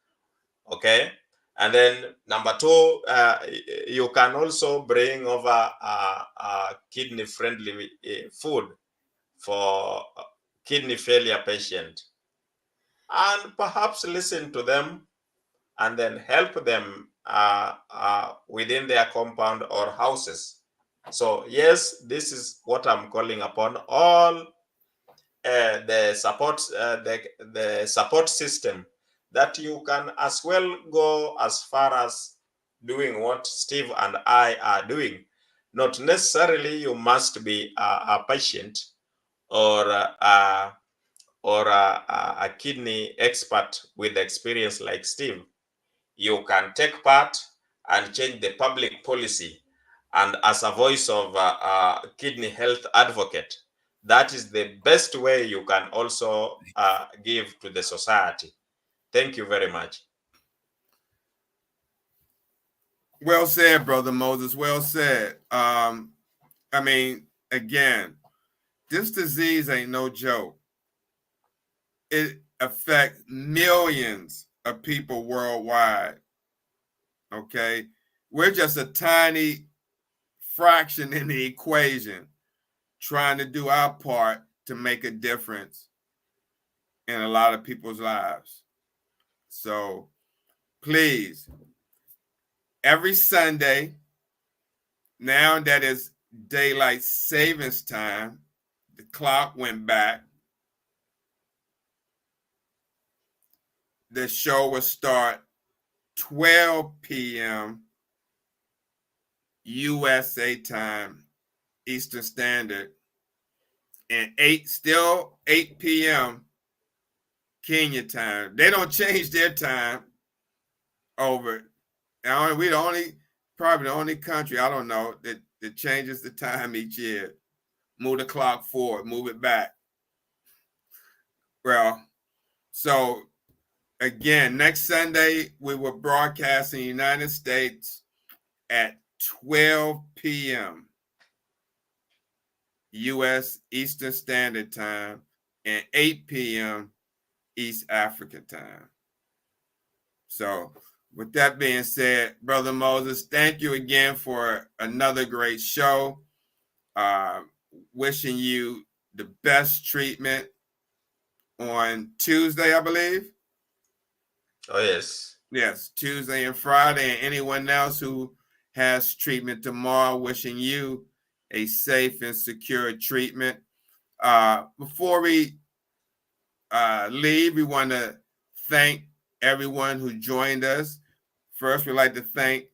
Okay, and then number two, you can also bring over kidney friendly food for kidney failure patient, and perhaps listen to them and then help them within their compound or houses. So yes, this is what I'm calling upon all the support system, that you can as well go as far as doing what Steve and I are doing. Not necessarily you must be a patient or a kidney expert with experience like Steve. You can take part and change the public policy. And as a voice of kidney health advocate, that is the best way you can also give to the society. Thank you very much. Well said, Brother Moses. Well said. I mean, again, this disease ain't no joke. It affects millions of people worldwide. Okay. we're just a tiny fraction in the equation, trying to do our part to make a difference in a lot of people's lives. So please, every Sunday, now that it's daylight savings time, the clock went back, the show will start 12 p.m. USA time, Eastern Standard, and 8 p.m. Kenya time. They don't change their time over. We're probably the only country, I don't know, that changes the time each year. Move the clock forward, move it back. Well, so again, next Sunday, we will broadcast in the United States at 12 p.m. U.S. Eastern Standard Time and 8 p.m. East African Time. So with that being said, Brother Moses, thank you again for another great show. Wishing you the best treatment on Tuesday, I believe. Oh, yes. Yes, Tuesday and Friday. And anyone else who has treatment tomorrow, wishing you a safe and secure treatment. Before we leave, we want to thank everyone who joined us. First, we'd like to thank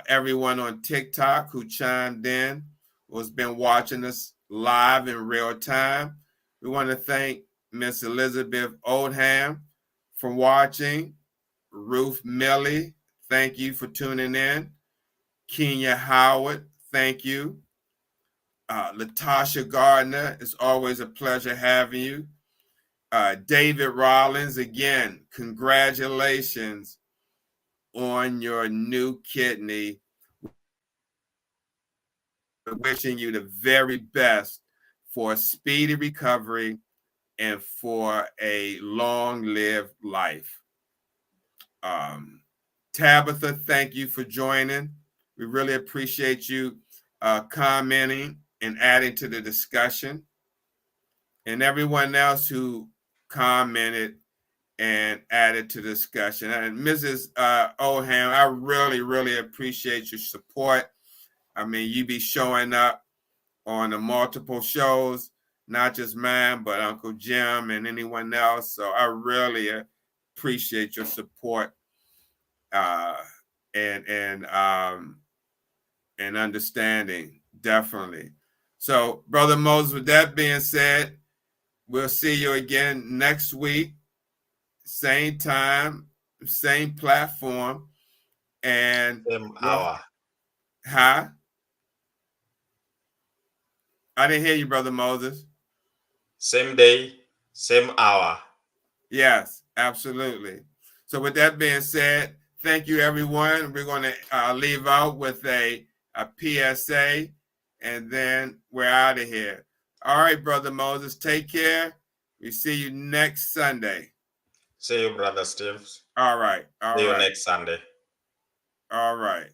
everyone on TikTok who chimed in, who's been watching us live in real time. We want to thank Miss Elizabeth Oldham for watching. Ruth Millie, thank you for tuning in. Kenya Howard, thank you. Latasha Gardner, it's always a pleasure having you. David Rollins, again, congratulations on your new kidney. Wishing you the very best for a speedy recovery and for a long-lived life. Tabitha, thank you for joining. We really appreciate you commenting and adding to the discussion. And everyone else who commented and added to the discussion. And Mrs. Oldham, I really, really appreciate your support. I mean, you be showing up on the multiple shows, not just mine, but Uncle Jim and anyone else. So I really appreciate your support and understanding, definitely. So, Brother Moses, with that being said, we'll see you again next week, same time, same platform, and Same hour. Huh? I didn't hear you, Brother Moses. Same day, same hour. Yes, absolutely. So with that being said, thank you, everyone. We're going to leave out with a PSA, and then we're out of here. All right, Brother Moses, take care. We see you next Sunday. See you, Brother Steve. All right. See you next Sunday. All right.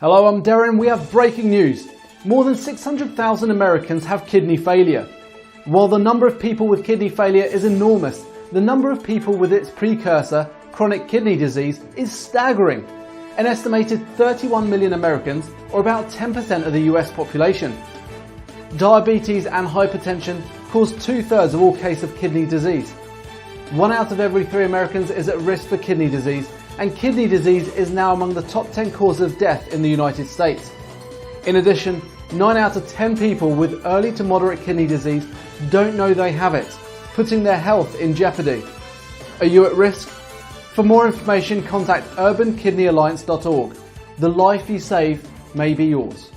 Hello, I'm Darren. We have breaking news. More than 600,000 Americans have kidney failure. While the number of people with kidney failure is enormous, the number of people with its precursor, chronic kidney disease, is staggering. An estimated 31 million Americans, or about 10% of the US population. Diabetes and hypertension cause 2/3 of all cases of kidney disease. 1 out of every 3 Americans is at risk for kidney disease, and kidney disease is now among the top 10 causes of death in the United States. In addition, 9 out of 10 people with early to moderate kidney disease don't know they have it, putting their health in jeopardy. Are you at risk? For more information, contact urbankidneyalliance.org. The life you save may be yours.